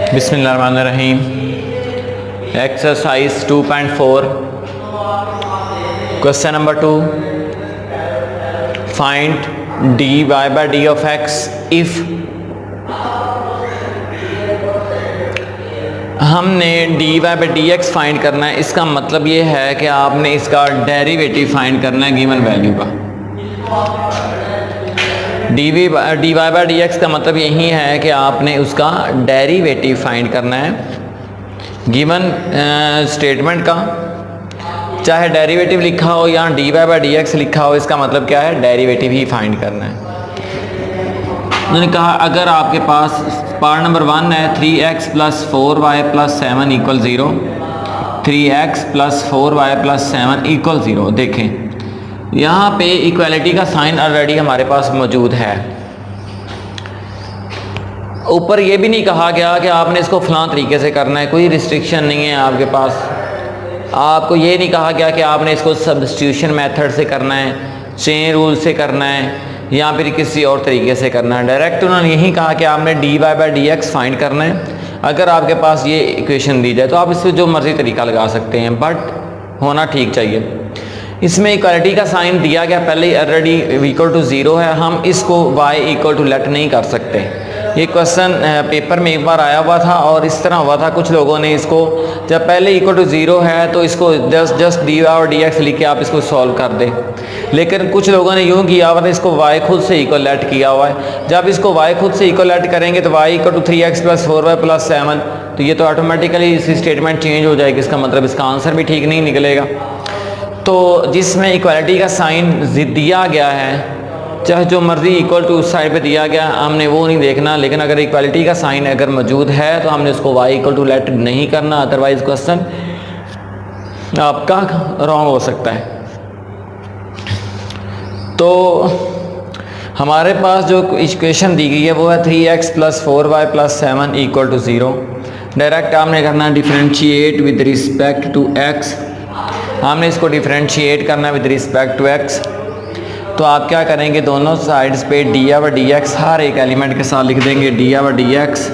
बिस्मिल्लाहिर्रहमानिर्रहीम। Exercise 2.4 question number 2, find D Y by D of X if हमने D Y by D x find करना है। इसका मतलब ये है कि आपने इसका डेरिवेटिव फाइंड करना है गिवन वैल्यू का। D Y by D x का मतलब यही है कि आपने उसका डेरिवेटिव फाइंड करना है गिवन स्टेटमेंट का, चाहे डेरिवेटिव लिखा हो या d Y by D x लिखा हो, इसका मतलब क्या है, डेरिवेटिव ही फाइंड करना है। उन्होंने कहा अगर आपके पास पार्ट नंबर 1 है 3x plus 4y plus 7 equal 0, 3x plus 4y plus 7 equal 0। देखें यहाँ पे इक्वालिटी का साइन ऑलरेडी हमारे पास मौजूद है। ऊपर ये भी नहीं कहा गया कि आपने इसको फलां तरीके से करना है, कोई रिस्ट्रिक्शन नहीं है आपके पास। आपको ये नहीं कहा गया कि आपने इसको सब्स्टिट्यूशन मेथड से करना है, चेन रूल से करना है या फिर किसी और तरीके से करना है। डायरेक्ट उन्होंने यही कहा कि आपने d Y by D x find करना है। अगर आपके पास ये इक्वेशन दी जाए तो आप इससे जो मर्ज़ी तरीका लगा सकते हैं, बट होना ठीक चाहिए। इसमें इक्वालिटी का साइन दिया गया पहले ही ऑलरेडी इक्वल टू 0 है, हम इसको y इक्वल टू लेट नहीं कर सकते। ये क्वेश्चन पेपर में एक बार आया हुआ था और इस तरह हुआ था, कुछ लोगों ने इसको जब पहले इक्वल टू 0 है तो इसको जस्ट डी वाई और डी एक्स लिख के आप इसको सॉल्व कर दें, लेकिन कुछ लोगों ने यूँ किया हुआ था, इसको y खुद से इक्वल लेट किया हुआ है। जब इसको y खुद से इक्वल लेट करेंगे तो y equal to 3x plus 4y plus 7, तो ये तो ऑटोमेटिकली इसकी स्टेटमेंट चेंज हो जाएगी। इसका मतलब इसका आंसर भी ठीक नहीं निकलेगा। तो जिसमें इक्वालिटी का साइन दिया गया है, चाहे जो मर्ज़ी इक्वल टू उस साइड पे दिया गया, हमने वो नहीं देखना। लेकिन अगर इक्वालिटी का साइन अगर मौजूद है तो हमने उसको y इक्वल टू लेट नहीं करना, अदरवाइज क्वेश्चन आपका रॉन्ग हो सकता है। तो हमारे पास जो इक्वेशन दी गई है वो है 3x plus 4y plus 7 equal to 0। Direct आपने करना differentiate with respect to x, हमने इसको डिफ्रेंशिएट करना विद रिस्पेक्ट टू x। तो आप क्या करेंगे, दोनों साइड्स पे D Y by D X हर एक एलिमेंट के साथ लिख देंगे, D Y by D X,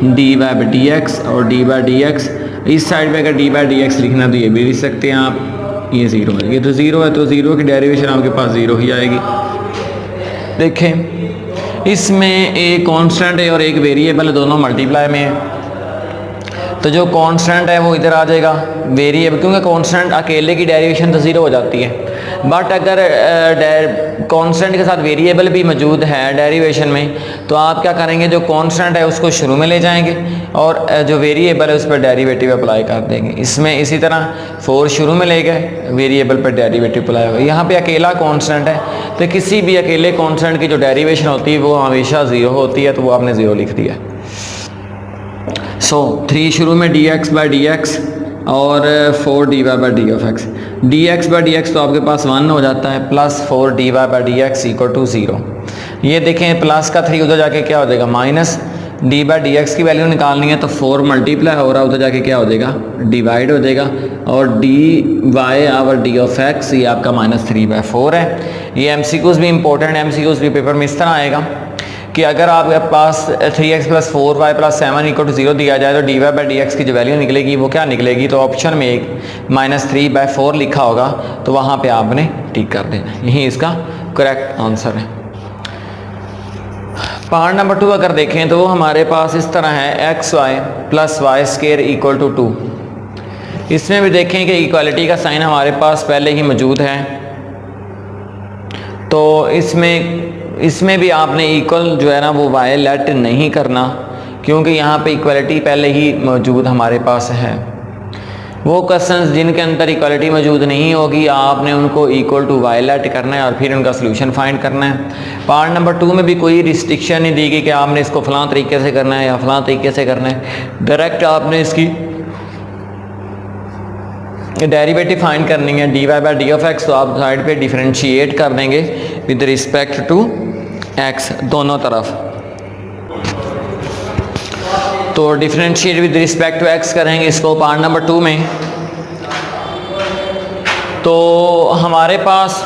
D Y by D x और डी वाई डी एक्स। इस साइड पे अगर डी वाई डी एक्स लिखना तो ये भी लिख सकते हैं आप, ये 0 है, ये तो 0 है तो 0 की डेरिवेशन आपके पास 0 ही आएगी। देखें इसमें एक कांस्टेंट है और एक वेरिएबल है, दोनों मल्टीप्लाई में है, तो जो कांस्टेंट है वो इधर आ जाएगा वेरिएबल, क्योंकि कांस्टेंट अकेले की डेरिवेशन तो 0 हो जाती है। बट अगर कांस्टेंट के साथ वेरिएबल भी मौजूद है डेरिवेशन में, तो आप क्या करेंगे, जो कांस्टेंट है उसको शुरू में ले जाएंगे और जो वेरिएबल है उस पर डेरिवेटिव अप्लाई कर देंगे। इसमें इसी तरह 4 शुरू में ले गए, वेरिएबल पर डेरिवेटिव अप्लाई होगा। यहाँ पे अकेला कांस्टेंट है तो किसी भी अकेले कांस्टेंट की जो डेरिवेशन होती है वो हमेशा 0 होती है, तो वो आपने 0 लिख दिया। सो 3 शुरू में d x by D x और 4 d Y by D of x. D x by D x तो आपके पास 1 हो जाता है, plus 4 d Y by D x equal to 0। ये देखें प्लस का 3 उधर जाके क्या हो जाएगा, minus D by D x की वैल्यू निकालनी है तो 4 मल्टीप्लाई हो रहा है, उधर जाके क्या हो जाएगा, डिवाइड हो जाएगा। और D y over d of x ये आपका -3/4 है। ये एमसीक्यूज भी इंपॉर्टेंट, एमसीक्यूज भी पेपर में इस तरह आएगा कि अगर आपके पास 3x plus 4y plus 7 equal to 0 दिया जाए तो d Y by D x की जो वैल्यू निकलेगी वो क्या निकलेगी, तो ऑप्शन में एक -3/4 लिखा होगा तो वहाँ पे आपने टिक कर देना, यही इसका करेक्ट आंसर है। पार्ट नंबर 2 अगर देखें तो वो हमारे पास इस तरह है, xy plus y square equal to 2। इसमें भी देखें कि इक्वालिटी का साइन हमारे पास पहले ही मौजूद है, तो इसमें भी आपने इक्वल जो है ना वो वाई लेट नहीं करना, क्योंकि यहाँ पे इक्वालिटी पहले ही मौजूद हमारे पास है। वो क्वेश्चंस जिनके अंदर इक्वालिटी मौजूद नहीं होगी आपने उनको इक्वल टू वाई लेट करना है और फिर उनका सोल्यूशन फाइंड करना है। पार्ट नंबर 2 में भी कोई रिस्ट्रिक्शन नहीं दी गई कि आपने इसको फलां तरीके से करना है या फलां तरीके से करना है। डायरेक्ट आपने इसकी डेरिवेटिव फाइंड करनी है d Y by D of x, तो आप साइड पे डिफरेंशिएट कर देंगे विद रिस्पेक्ट टू एक्स दोनों तरफ। तो differentiate with respect to x करेंगे इसको पार्ट नंबर 2 में। तो हमारे पास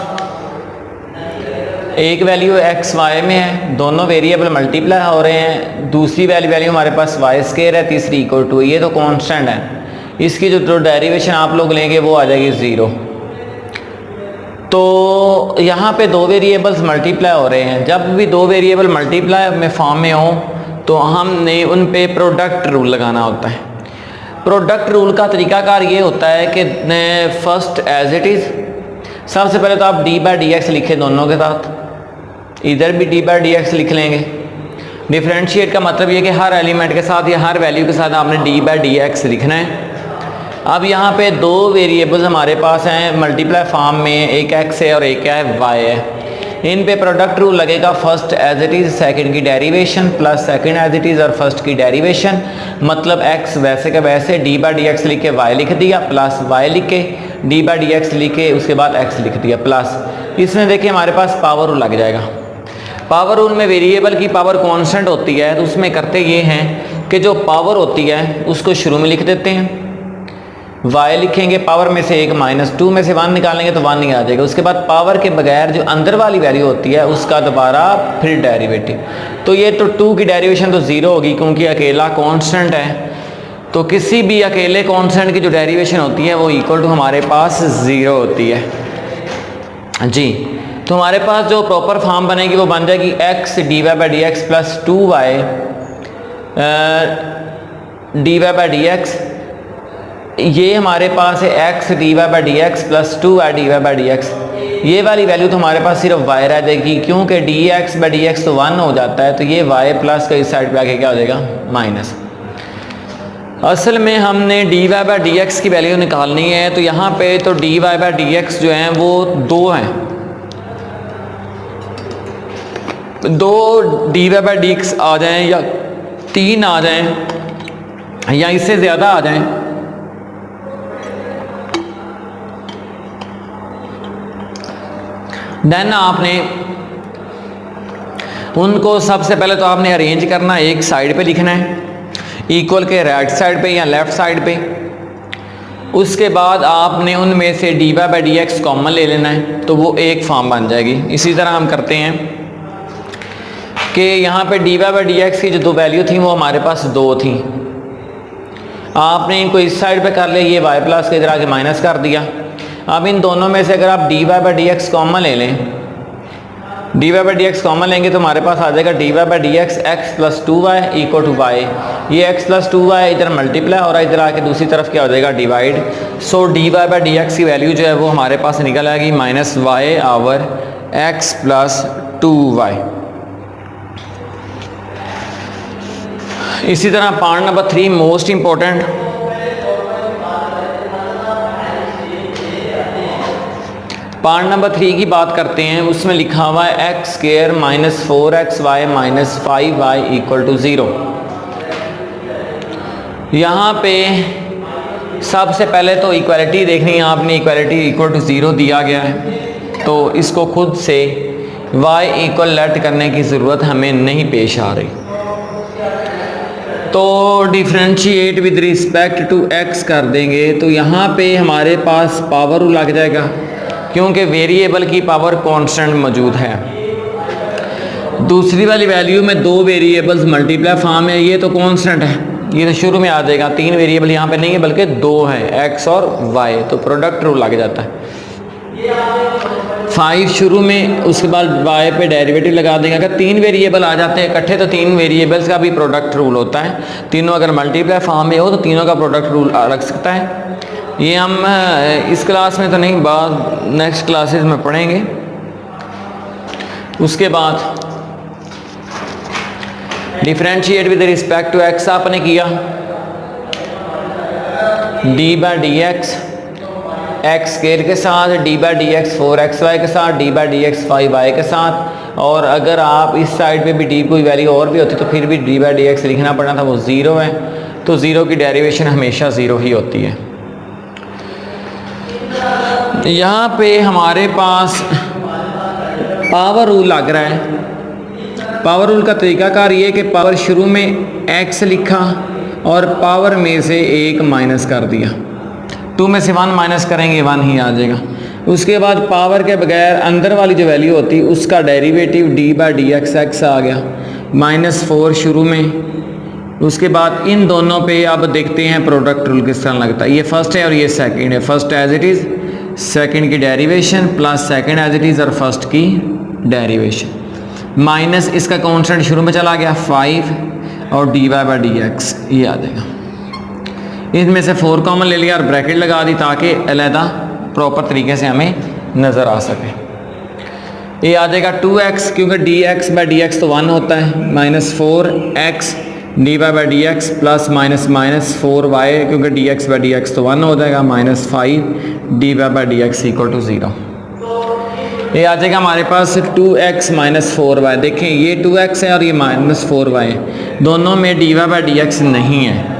एक वैल्यू एक्स वाई में है, दोनों वेरिएबल मल्टीप्लाई हो रहे हैं, दूसरी वैल्यू हमारे पास वाई स्क्वायर है, तीसरी इक्वल टू, ये तो कांस्टेंट है, इसकी जो डेरिवेशन आप लोग लेंगे वो आ जाएगी 0। तो यहाँ पे दो वेरिएबल्स मल्टीप्लाई हो रहे हैं, जब भी दो वेरिएबल मल्टीप्लाई में फॉर्म में हो तो हमने उन पे प्रोडक्ट रूल लगाना होता है। प्रोडक्ट रूल का तरीकाकार ये होता है कि फर्स्ट एज इट इज़, सबसे पहले तो आप डी बाई डी एक्स लिखें दोनों के साथ, इधर भी डी बाई डी एक्स लिख लेंगे। डिफ्रेंशिएट का मतलब ये कि हर एलिमेंट के साथ या हर वैल्यू के साथ आपने डी बाई डी एक्स लिखना है। अब यहाँ पे दो वेरिएबल्स हमारे पास हैं मल्टीप्लाई फॉर्म में, एक एक्स है और एक क्या है वाई है। इन पे प्रोडक्ट रूल लगेगा, first as it is, second की derivation plus second as it is और फर्स्ट की डेरिवेशन, मतलब एक्स वैसे का वैसे डी बाई डी एक्स लिख के वाई लिख दिया, प्लस वाई लिख के डी बाई डी एक्स लिख के उसके बाद एक्स लिख दिया प्लस। इसमें देखिए हमारे पास पावर रूल लग जाएगा। पावर रूल में वेरिएबल की पावर कांस्टेंट होती है, तो उसमें करते ये हैं कि जो पावर होती है उसको शुरू में लिख देते हैं, y लिखेंगे, पावर में से एक -2 में से 1 निकालेंगे तो 1 ही आ जाएगा। उसके बाद पावर के बगैर जो अंदर वाली वैल्यू होती है उसका दोबारा फिर डेरिवेटिव, तो ये तो 2 की डेरिवेशन तो 0 होगी क्योंकि अकेला कांस्टेंट है, तो किसी भी अकेले कांस्टेंट की जो डेरिवेशन होती है वो इक्वल टू हमारे पास 0 होती है जी। तो हमारे पास जो प्रॉपर फॉर्म बनेगी वो बन जाएगी x dy by D x plus 2y dy by D X, ये हमारे पास है x dy by D x plus 2y dy by D X. ये वाली वैल्यू तो हमारे पास सिर्फ y रह जाएगी क्योंकि dx बाई डी एक्स तो 1 हो जाता है, तो ये y प्लस का इस साइड पे आके क्या हो जाएगा माइनस। असल में हमने dy बाई डी एक्स की वैल्यू निकालनी है, तो यहाँ पे तो dy बाई डी एक्स जो है वो 2 हैं, 2 dy बाई डी एक्स आ जाएँ या 3 आ जाएँ या इससे ज़्यादा आ जाएँ, देन आपने उनको सबसे पहले तो आपने अरेंज करना, एक साइड पे लिखना है इक्वल के राइट साइड पे या लेफ़्ट साइड पे। उसके बाद आपने उनमें से d Y by D x common ले लेना है, तो वो एक फॉर्म बन जाएगी। इसी तरह हम करते हैं कि यहाँ पे D Y by D x की जो दो वैल्यू थी वो हमारे पास 2 थी, आपने इनको इस साइड पे कर लिया, ये y प्लस के इधर आके माइनस कर दिया। अब इन दोनों में से अगर आप d Y by D x common ले लें, d Y by D x common लेंगे तो हमारे पास आ जाएगा d Y by D x x plus 2y equal to y, ये x प्लस 2y इधर मल्टीप्लाई हो रहा है, इधर आके दूसरी तरफ क्या हो जाएगा divide. So d Y by D x की वैल्यू जो है वो हमारे पास निकल आएगी -y our x plus 2y। इसी तरह part number 3 most important, part number 3 की बात करते हैं। उसमें लिखा हुआ है x square minus 4xy minus 5y equal to 0। यहाँ पे सबसे पहले तो इक्वालिटी देखनी है आपने, इक्वालिटी इक्वल टू 0 दिया गया है, तो इसको खुद से y इक्वल लेट करने की ज़रूरत हमें नहीं पेश आ रही, तो differentiate with respect to x कर देंगे, तो यहाँ पे हमारे पास पावर लग जाएगा क्योंकि वेरिएबल की पावर कांस्टेंट मौजूद है। दूसरी वाली वैल्यू में 2 वेरिएबल्स मल्टीप्लाई फॉर्म है, ये तो कांस्टेंट है, ये तो शुरू में आ जाएगा। 3 वेरिएबल यहाँ पे नहीं है बल्कि 2 है, x और y, तो प्रोडक्ट रूल लग जाता है। 5 शुरू में, उसके बाद y पे डेरिवेटिव लगा देंगे। अगर 3 वेरिएबल आ जाते हैं इकट्ठे तो 3 वेरिएबल्स का भी प्रोडक्ट रूल होता है, तीनों अगर मल्टीप्लाई फॉर्म में हो तो तीनों का प्रोडक्ट रूल लग सकता है। ये हम इस क्लास में तो नहीं, बाद नेक्स्ट क्लासेस में पढ़ेंगे। उसके बाद differentiate with respect to x आपने किया, d by D x x square के साथ, D by D x 4xy के साथ, D by D x 5y के साथ, और अगर आप इस साइड पे भी डी कोई वैल्यू और भी होती तो फिर भी डी बाई डी एक्स लिखना पड़ना था, वो 0 है, तो 0 की डेरिवेशन हमेशा 0 ही होती है। यहाँ पे हमारे पास पावर रूल लग रहा है। पावर रूल का तरीकाकार ये कि पावर शुरू में x लिखा और पावर में से 1 माइनस कर दिया, 2 में से 1 माइनस करेंगे 1 ही आ जाएगा। उसके बाद पावर के बगैर अंदर वाली जो वैल्यू होती है उसका derivative D by D x X आ गया, -4 शुरू में। उसके बाद इन दोनों पे अब देखते हैं प्रोडक्ट रूल किस तरह लगता है। ये फर्स्ट है और ये सेकंड है। First as it is, second की derivation plus second as it is और फर्स्ट की डेरिवेशन माइनस इसका कांस्टेंट शुरू में चला गया 5 और D Y by D X ये आ जाएगा। इसमें से 4 कॉमन ले लिया और ब्रैकेट लगा दी ताकि अलहदा प्रॉपर तरीके से हमें नज़र आ सके। ये आ जाएगा 2x क्योंकि d x by D x तो 1 होता है, -4x d Y by D x plus -4y क्योंकि d x by D x तो 1 हो जाएगा, -5 d Y by D x equal to 0। ये आ जाएगा हमारे पास 2x -4y। देखें ये 2x है और ये -4y है, दोनों में d Y by D x नहीं है।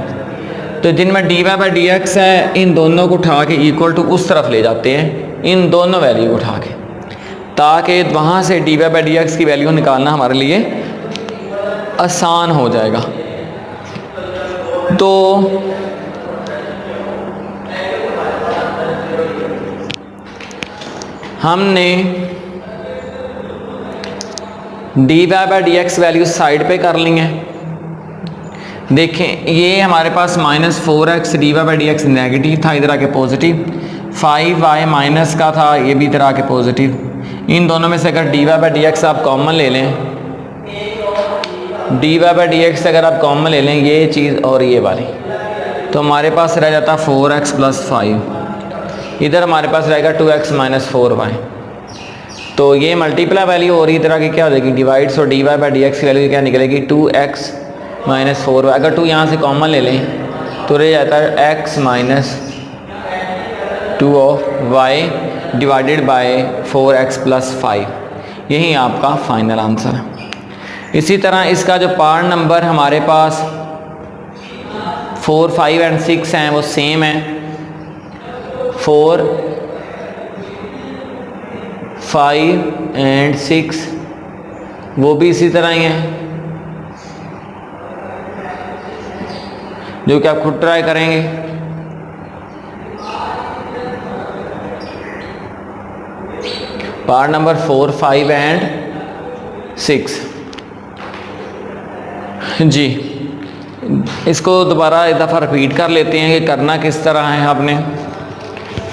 तो जिनमें d Y by D x है इन दोनों को उठा के इक्वल टू उस तरफ ले जाते हैं, इन दोनों वैल्यू को उठा के, ताकि वहाँ से d Y by D x की वैल्यू निकालना हमारे लिए आसान हो जाएगा। तो हमने D Y by D x value side पे कर ली है। देखें ये हमारे पास -4x d Y by D x negative था, इधर आके पॉजिटिव, 5y माइनस का था, ये भी इधर आके पॉजिटिव। इन दोनों में से अगर d Y by D x आप कॉमन ले लें, d Y by D x अगर आप कॉमन ले लें ये चीज़ और ये वाली, तो हमारे पास रह जाता 4x + 5, इधर हमारे पास रहेगा 2x - 4y। तो ये मल्टीप्लाई वैल्यू हो रही, इधर आके क्या हो जाएगी डिवाइड्स, और D Y by D x की वैल्यू क्या निकलेगी 2x - 4y। अगर 2 यहाँ से कॉमन ले लें तो रह जाता है x - 2y divided by 4x + 5। यही आपका फाइनल आंसर है। इसी तरह इसका जो पार्ट नंबर हमारे पास 4, 5 एंड 6 हैं वो सेम है, 4, 5 एंड 6 वो भी इसी तरह ही हैं, जो कि आप खुद ट्राई करेंगे। पार्ट नंबर 4, 5 एंड 6 जी। इसको दोबारा एक दफ़ा रिपीट कर लेते हैं कि करना किस तरह है आपने।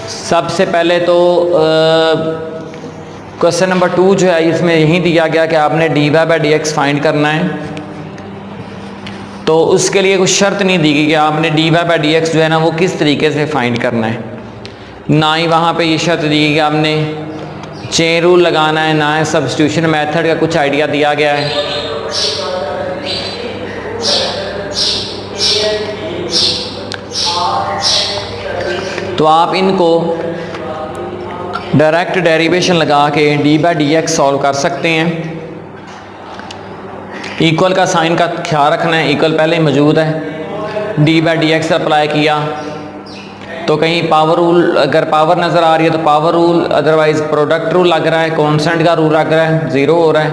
सबसे पहले तो क्वेश्चन नंबर 2 जो है इसमें यही दिया गया कि आपने d Y by D x find करना है। तो उसके लिए कुछ शर्त नहीं दी गई कि आपने d Y by D x जो है ना वो किस तरीके से फाइंड करना है, ना ही वहाँ पे ये शर्त दी गई कि आपने चेन रूल लगाना है, ना है सब्स्टिट्यूशन मेथड का कुछ आइडिया दिया गया है। तो आप इनको डायरेक्ट डेरिवेशन लगा के D by D x solve कर सकते हैं। इक्वल का साइन का ख्याल रखना है, इक्वल पहले ही मौजूद है। D by D x apply किया तो कहीं पावर रूल, अगर पावर नज़र आ रही है तो power rule, otherwise product rule लग रहा है, कांस्टेंट का रूल लग रहा है, 0 हो रहा है,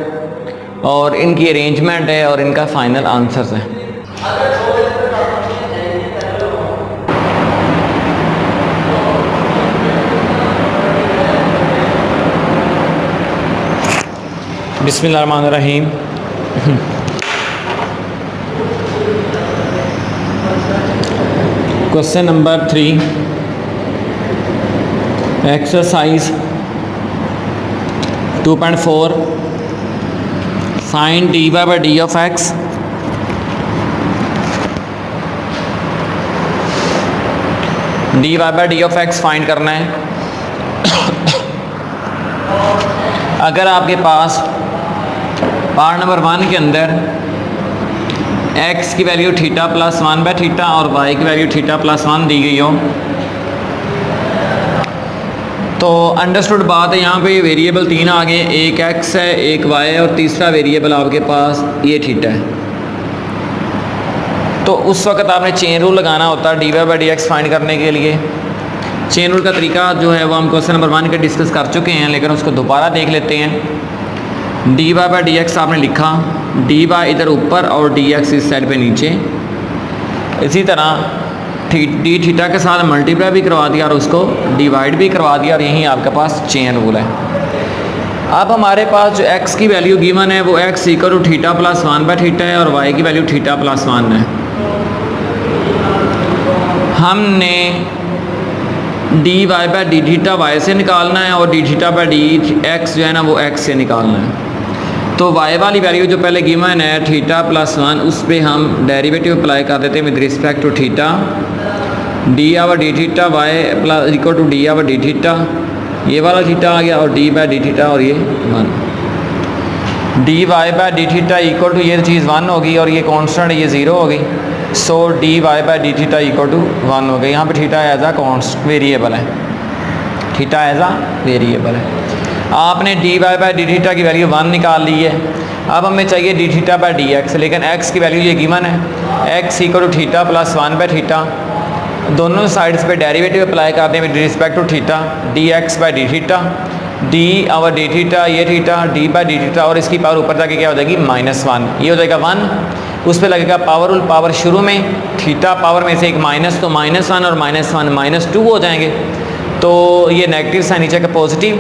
और इनकी अरेंजमेंट है और इनका फाइनल आंसर्स है। बिस्मिल्लाहिर्रहमानिर्रहीम। Question number 3, exercise 2.4 find D Y by D of x. D Y by D of x find करना है। अगर आपके पास पार्ट नंबर 1 के अंदर x की वैल्यू थीटा + 1/θ और y की वैल्यू थीटा + 1 दी गई हो, तो अंडरस्टूड बात है, यहाँ पे वेरिएबल 3 आ गए, एक x है, एक y है और तीसरा वेरिएबल आपके पास ये थीटा है। तो उस वक्त आपने चेन रूल लगाना होता है d Y by D x find करने के लिए। चेन रूल का तरीका जो है वो हम क्वेश्चन नंबर 1 के डिस्कस कर चुके हैं, लेकिन उसको दोबारा देख लेते हैं। D Y by D x आपने लिखा, डी वाई इधर ऊपर और डी एक्स इस साइड पे नीचे। इसी तरह डी थीटा के साथ मल्टीप्लाई भी करवा दिया और उसको डिवाइड भी करवा दिया, और यहीं आपके पास चेन रूल है। अब हमारे पास जो x की वैल्यू गिवन है वो x equal to theta plus 1/θ है और y की वैल्यू थीटा प्लस 1 है। हमने dy/dθ y से निकालना है और dθ/dx जो है ना वो x से निकालना है। तो y वाली वैल्यू जो पहले गिवन है थीटा प्लस 1, उस पर हम डेरिवेटिव अप्लाई कर देते हैं with respect to theta, d/dθ y plus equal to d/dθ, ये वाला थीटा आ गया और d/dθ और ये 1, dy/dθ इक्वल टू ये चीज़ 1 होगी और ये कांस्टेंट ये 0 हो गई। सो dy/dθ इक्वल टू 1 हो गई। यहाँ पे थीटा एज आ वेरिएबल है, थीटा एज आ वेरिएबल है। आपने dy/dθ की वैल्यू 1 निकाल ली है। अब हमें चाहिए dθ/dx, लेकिन x की वैल्यू ये गिवन है x equal to theta plus 1/θ। दोनों साइड्स पे डेरिवेटिव अप्लाई करते हैं with respect to theta, dx/dθ, d/dθ ये थीटा, d/dθ और इसकी पावर ऊपर जाके क्या हो जाएगी -1, ये हो जाएगा 1। उस पर लगेगा पावर रूल, पावर शुरू में थीटा पावर में से एक माइनस, तो -1 और -1 -2 हो जाएंगे, तो ये नेगेटिव साइन नीचे का पॉजिटिव।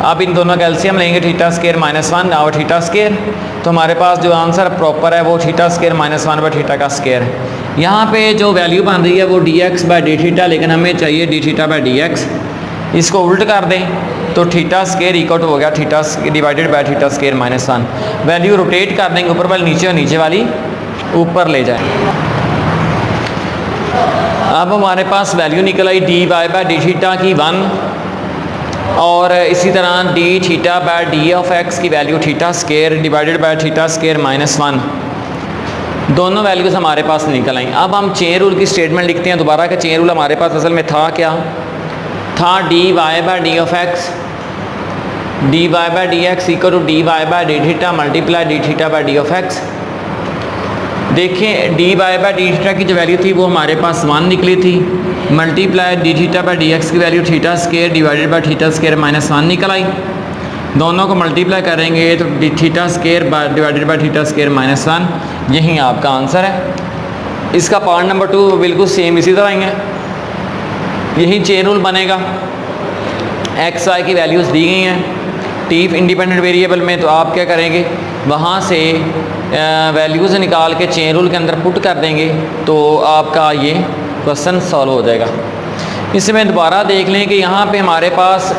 अब इन दोनों का एलसीएम लेंगे थीटा स्क्वायर -1 और थीटा स्क्वायर, तो हमारे पास जो आंसर प्रॉपर है वो थीटा स्क्वायर -1/θ का स्क्वायर है। यहाँ पे जो वैल्यू बन रही है वो dx/dθ, लेकिन हमें चाहिए dθ/dx। इसको उल्ट कर दें तो थीटा स्क्वायर इक्वल टू हो गया theta divided by theta square -1। Value rotate कर देंगे ऊपर वाली नीचे और नीचे वाली ऊपर ले जाएं। अब हमारे पास वैल्यू निकल आई dy/dθ की 1, और इसी तरह dθ/d(x) की value theta square divided by theta square -1। दोनों वैल्यूज़ हमारे पास निकल आई। अब हम चेन रूल की स्टेटमेंट लिखते हैं दोबारा का। चेन रूल हमारे पास असल में था क्या था, dy/dx, dy/dx equal to dy/dθ multiply dθ/dx। देखें dy/dθ की जो वैल्यू थी वो हमारे पास 1 निकली थी, मल्टीप्लाई dθ/dx की value theta square divided by theta square -1 निकल आई। दोनों को मल्टीप्लाई करेंगे तो theta square divided by theta square -1, यही आपका आंसर है। इसका पार्ट नंबर 2 बिल्कुल सेम इसी तरह ही है, यही चेन रूल बनेगा। एक्स वाई की वैल्यूज़ दी गई हैं टीफ इंडिपेंडेंट वेरिएबल में, तो आप क्या करेंगे वहाँ से वैल्यूज़ निकाल के चेन रूल के अंदर पुट कर देंगे, तो आपका ये क्वेश्चन सॉल्व हो जाएगा। इसमें दोबारा देख लें कि यहाँ पे हमारे पास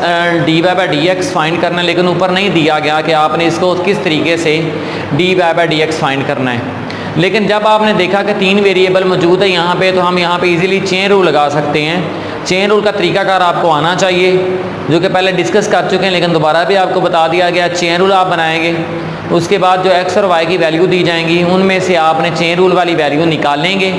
dy/dx फाइंड करना है, लेकिन ऊपर नहीं दिया गया कि आपने इसको किस तरीके से dy/dx फाइंड करना है। लेकिन जब आपने देखा कि 3 वेरिएबल मौजूद है यहाँ पे, तो हम यहाँ पे इजीली चेन रूल लगा सकते हैं। चेन रूल का तरीकाकार आपको आना चाहिए, जो कि पहले डिस्कस कर चुके हैं, लेकिन दोबारा भी आपको बता दिया गया। चेन रूल आप बनाएंगे, उसके बाद जो x और y की वैल्यू दी जाएंगी उनमें से आपने चेन रूल वाली वैल्यू निकालेंगे,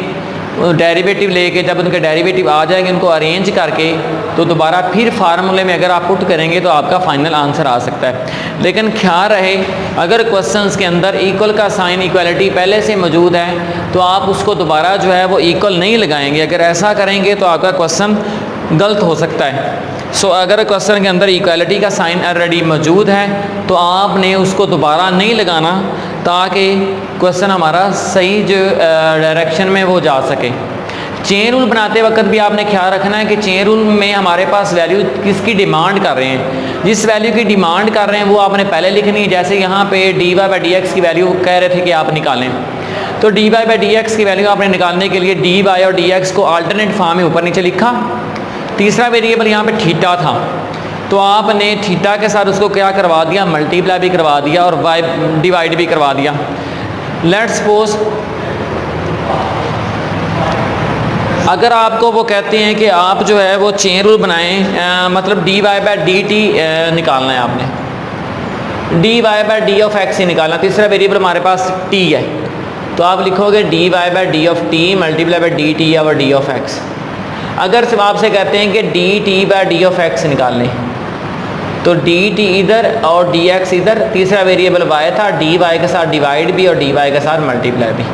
डेरिवेटिव लेके जब उनके डेरिवेटिव आ जाएंगे उनको अरेंज करके, तो दोबारा फिर फार्मूले में अगर आप पुट करेंगे तो आपका फाइनल आंसर आ सकता है। लेकिन ख्याल रहे अगर क्वेश्चंस के अंदर इक्वल का साइन इक्वलिटी पहले से मौजूद है तो आप उसको दोबारा जो है वो इक्वल नहीं लगाएंगे। अगर ऐसा करेंगे तो आपका क्वेश्चन गलत हो सकता है। सो अगर क्वेश्चन के अंदर इक्वलिटी का साइन ऑलरेडी मौजूद है तो आपने उसको दोबारा नहीं लगाना, ताकि क्वेश्चन हमारा सही जो डायरेक्शन में वो जा सके। चेन रूल बनाते वक्त भी आपने ख्याल रखना है कि चेन रूल में हमारे पास वैल्यू किसकी डिमांड कर रहे हैं। जिस वैल्यू की डिमांड कर रहे हैं वो आपने पहले लिखनी है। जैसे यहाँ पे dy/dx की वैल्यू कह रहे थे कि आप निकालें, तो dy/dx की वैल्यू आपने निकालने के लिए dy और dx को अल्टरनेट फॉर्म में ऊपर नीचे लिखा। तीसरा वेरिएबल यहाँ पे थीटा था, तो आपने थीटा के साथ उसको क्या करवा दिया, मल्टीप्लाई भी करवा दिया और y डिवाइड भी करवा दिया। लेट्स सपोज अगर आपको वो कहते हैं कि आप जो है वो चेन रूल बनाएं, मतलब dy/dt निकालना है आपने, dy/d(x) ही निकालना। तीसरा वेरिएबल हमारे पास t है, तो आप लिखोगे dy/d(t) मल्टीप्लाई बाय dt और d(x)। अगर सिर्फ आपसे कहते हैं कि dt/d(x) निकालने, तो dt इधर और dx इधर, तीसरा वेरिएबल y था, dy के साथ डिवाइड भी और dy के साथ मल्टीप्लाई भी।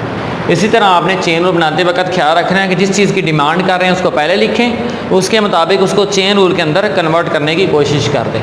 इसी तरह आपने चेन रूल बनाते वक्त ख्याल रखना है कि जिस चीज़ की डिमांड कर रहे हैं उसको पहले लिखें, उसके मुताबिक उसको चेन रूल के अंदर कन्वर्ट करने की कोशिश कर दें।